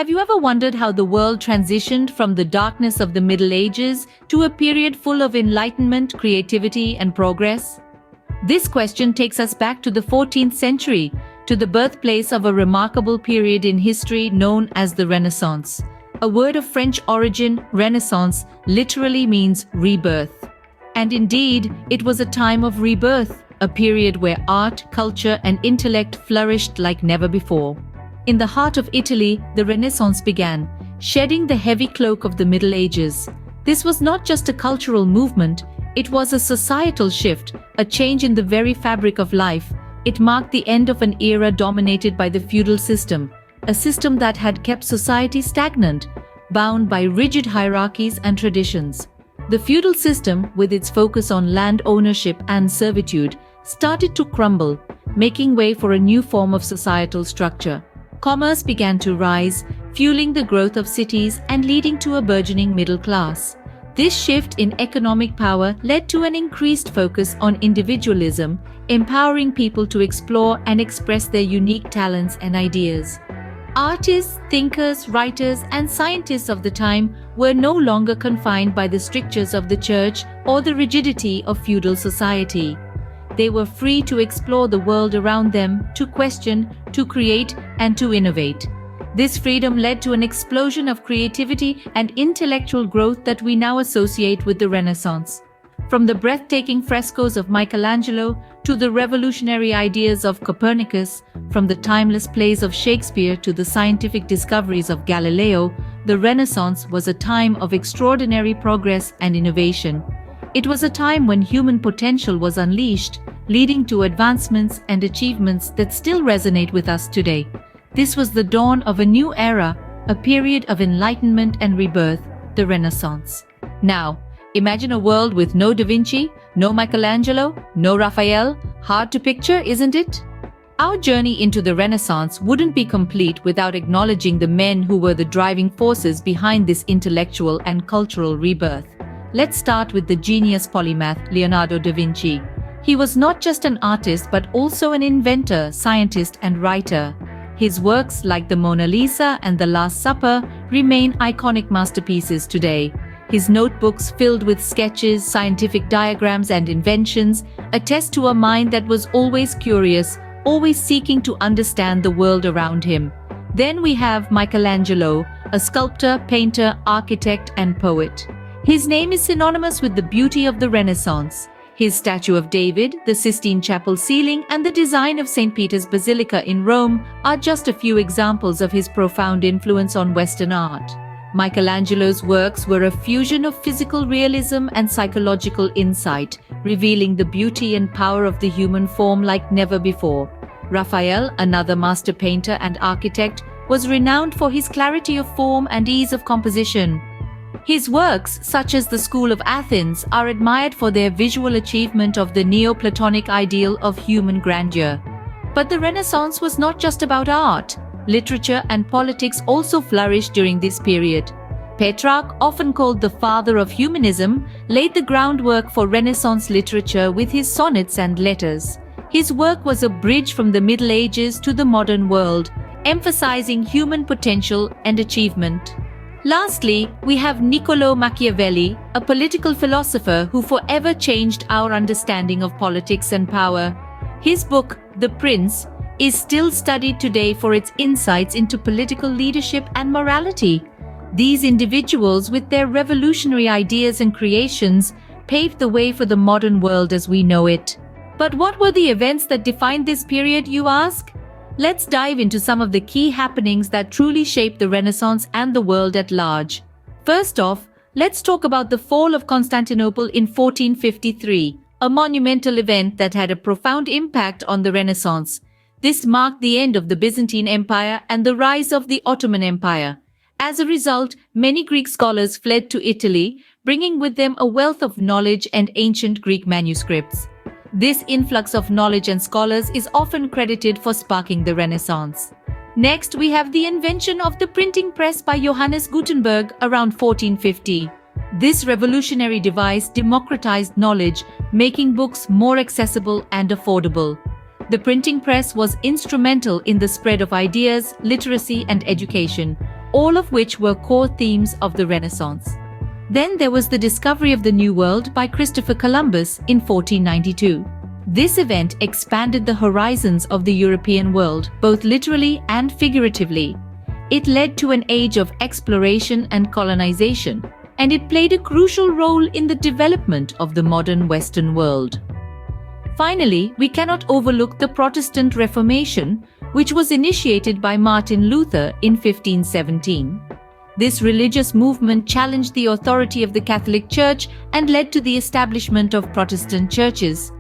Have you ever wondered how the world transitioned from the darkness of the Middle Ages to a period full of enlightenment, creativity, and progress? This question takes us back to the 14th century, to the birthplace of a remarkable period in history known as the Renaissance. A word of French origin, Renaissance, literally means rebirth. And indeed, it was a time of rebirth, a period where art, culture, and intellect flourished like never before. In the heart of Italy, the Renaissance began, shedding the heavy cloak of the Middle Ages. This was not just a cultural movement, it was a societal shift, a change in the very fabric of life. It marked the end of an era dominated by the feudal system, a system that had kept society stagnant, bound by rigid hierarchies and traditions. The feudal system, with its focus on land ownership and servitude, started to crumble, making way for a new form of societal structure. Commerce began to rise, fueling the growth of cities and leading to a burgeoning middle class. This shift in economic power led to an increased focus on individualism, empowering people to explore and express their unique talents and ideas. Artists, thinkers, writers, and scientists of the time were no longer confined by the strictures of the church or the rigidity of feudal society. They were free to explore the world around them, to question, to create, and to innovate. This freedom led to an explosion of creativity and intellectual growth that we now associate with the Renaissance. From the breathtaking frescoes of Michelangelo to the revolutionary ideas of Copernicus, from the timeless plays of Shakespeare to the scientific discoveries of Galileo, the Renaissance was a time of extraordinary progress and innovation. It was a time when human potential was unleashed, leading to advancements and achievements that still resonate with us today. This was the dawn of a new era, a period of enlightenment and rebirth, the Renaissance. Now, imagine a world with no Da Vinci, no Michelangelo, no Raphael. Hard to picture, isn't it? Our journey into the Renaissance wouldn't be complete without acknowledging the men who were the driving forces behind this intellectual and cultural rebirth. Let's start with the genius polymath Leonardo da Vinci. He was not just an artist but also an inventor, scientist, and writer. His works like the Mona Lisa and the Last Supper remain iconic masterpieces today. His notebooks filled with sketches, scientific diagrams, and inventions attest to a mind that was always curious, always seeking to understand the world around him. Then we have Michelangelo, a sculptor, painter, architect, and poet. His name is synonymous with the beauty of the Renaissance. His statue of David, the Sistine Chapel ceiling, and the design of St. Peter's Basilica in Rome are just a few examples of his profound influence on Western art. Michelangelo's works were a fusion of physical realism and psychological insight, revealing the beauty and power of the human form like never before. Raphael, another master painter and architect, was renowned for his clarity of form and ease of composition. His works, such as the School of Athens, are admired for their visual achievement of the Neoplatonic ideal of human grandeur. But the Renaissance was not just about art. Literature and politics also flourished during this period. Petrarch, often called the father of humanism, laid the groundwork for Renaissance literature with his sonnets and letters. His work was a bridge from the Middle Ages to the modern world, emphasizing human potential and achievement. Lastly, we have Niccolò Machiavelli, a political philosopher who forever changed our understanding of politics and power. His book, The Prince, is still studied today for its insights into political leadership and morality. These individuals, with their revolutionary ideas and creations, paved the way for the modern world as we know it. But what were the events that defined this period, you ask? Let's dive into some of the key happenings that truly shaped the Renaissance and the world at large. First off, let's talk about the fall of Constantinople in 1453, a monumental event that had a profound impact on the Renaissance. This marked the end of the Byzantine Empire and the rise of the Ottoman Empire. As a result, many Greek scholars fled to Italy, bringing with them a wealth of knowledge and ancient Greek manuscripts. This influx of knowledge and scholars is often credited for sparking the Renaissance. Next, we have the invention of the printing press by Johannes Gutenberg around 1450. This revolutionary device democratized knowledge, making books more accessible and affordable. The printing press was instrumental in the spread of ideas, literacy, and education. all of which were core themes of the Renaissance. Then there was the discovery of the New World by Christopher Columbus in 1492. This event expanded the horizons of the European world, both literally and figuratively. It led to an age of exploration and colonization, and it played a crucial role in the development of the modern Western world. Finally, we cannot overlook the Protestant Reformation, which was initiated by Martin Luther in 1517. This religious movement challenged the authority of the Catholic Church and led to the establishment of Protestant churches.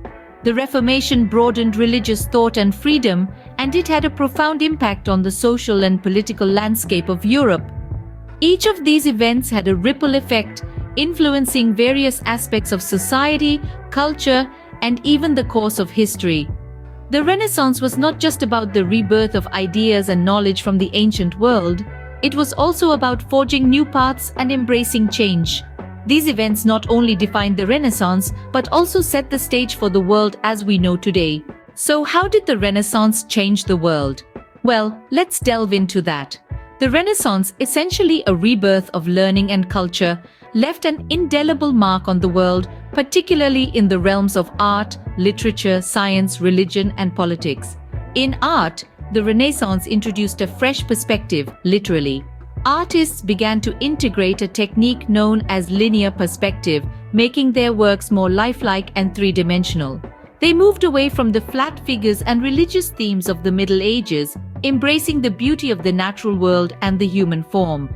The Reformation broadened religious thought and freedom, and it had a profound impact on the social and political landscape of Europe. Each of these events had a ripple effect, influencing various aspects of society, culture, and even the course of history. The Renaissance was not just about the rebirth of ideas and knowledge from the ancient world, it was also about forging new paths and embracing change. These events not only defined the Renaissance, but also set the stage for the world as we know today. So how did the Renaissance change the world? Well, let's delve into that. The Renaissance, essentially a rebirth of learning and culture, left an indelible mark on the world, particularly in the realms of art, literature, science, religion, and politics. In art, the Renaissance introduced a fresh perspective, literally. Artists began to integrate a technique known as linear perspective, making their works more lifelike and three-dimensional. They moved away from the flat figures and religious themes of the Middle Ages, embracing the beauty of the natural world and the human form.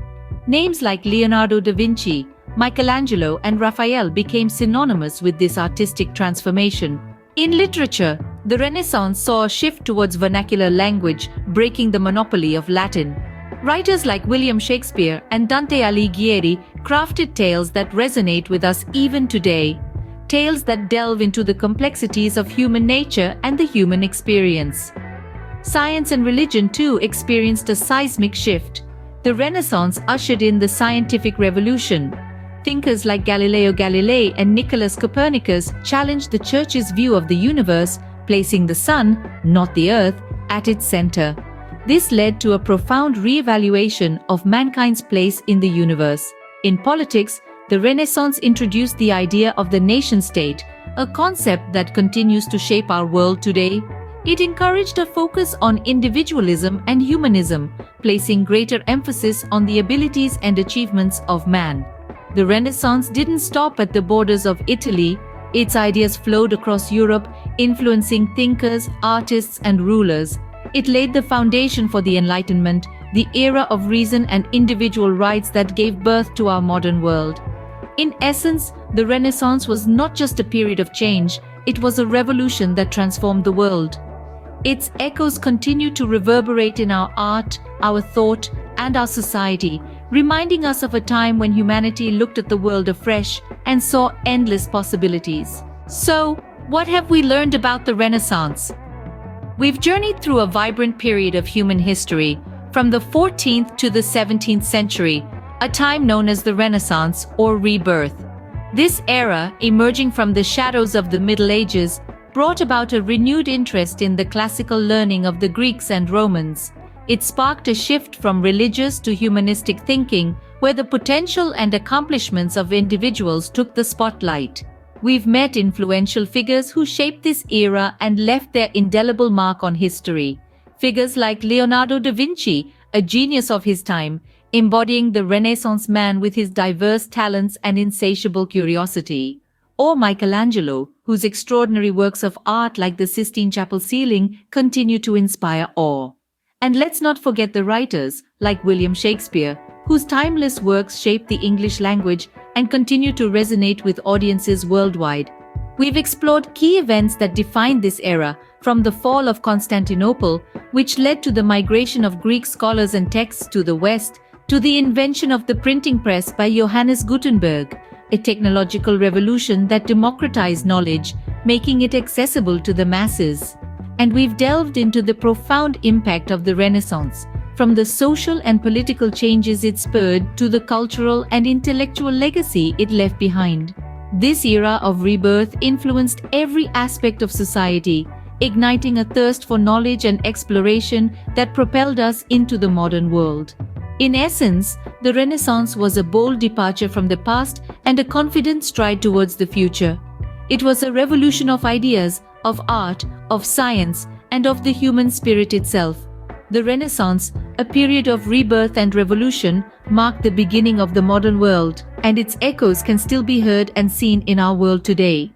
Names like Leonardo da Vinci, Michelangelo, and Raphael became synonymous with this artistic transformation. In literature, the Renaissance saw a shift towards vernacular language, breaking the monopoly of Latin. Writers like William Shakespeare and Dante Alighieri crafted tales that resonate with us even today. Tales that delve into the complexities of human nature and the human experience. Science and religion too experienced a seismic shift. The Renaissance ushered in the scientific revolution. Thinkers like Galileo Galilei and Nicholas Copernicus challenged the Church's view of the universe, placing the sun, not the earth, at its center. This led to a profound re-evaluation of mankind's place in the universe. In politics, the Renaissance introduced the idea of the nation-state, a concept that continues to shape our world today. It encouraged a focus on individualism and humanism, placing greater emphasis on the abilities and achievements of man. The Renaissance didn't stop at the borders of Italy. Its ideas flowed across Europe, influencing thinkers, artists, and rulers. It laid the foundation for the Enlightenment, the era of reason and individual rights that gave birth to our modern world. In essence, the Renaissance was not just a period of change, it was a revolution that transformed the world. Its echoes continue to reverberate in our art, our thought, and our society, reminding us of a time when humanity looked at the world afresh and saw endless possibilities. So, what have we learned about the Renaissance? We've journeyed through a vibrant period of human history, from the 14th to the 17th century, a time known as the Renaissance or rebirth. This era, emerging from the shadows of the Middle Ages, brought about a renewed interest in the classical learning of the Greeks and Romans. It sparked a shift from religious to humanistic thinking, where the potential and accomplishments of individuals took the spotlight. We've met influential figures who shaped this era and left their indelible mark on history. Figures like Leonardo da Vinci, a genius of his time, embodying the Renaissance man with his diverse talents and insatiable curiosity. Or Michelangelo, whose extraordinary works of art like the Sistine Chapel ceiling continue to inspire awe. And let's not forget the writers like William Shakespeare, whose timeless works shaped the English language and continue to resonate with audiences worldwide. We've explored key events that defined this era, from the fall of Constantinople, which led to the migration of Greek scholars and texts to the West, to the invention of the printing press by Johannes Gutenberg, a technological revolution that democratized knowledge, making it accessible to the masses. And we've delved into the profound impact of the Renaissance, from the social and political changes it spurred to the cultural and intellectual legacy it left behind. This era of rebirth influenced every aspect of society, igniting a thirst for knowledge and exploration that propelled us into the modern world. In essence, the Renaissance was a bold departure from the past and a confident stride towards the future. It was a revolution of ideas, of art, of science, and of the human spirit itself. The Renaissance, a period of rebirth and revolution, marked the beginning of the modern world, and its echoes can still be heard and seen in our world today.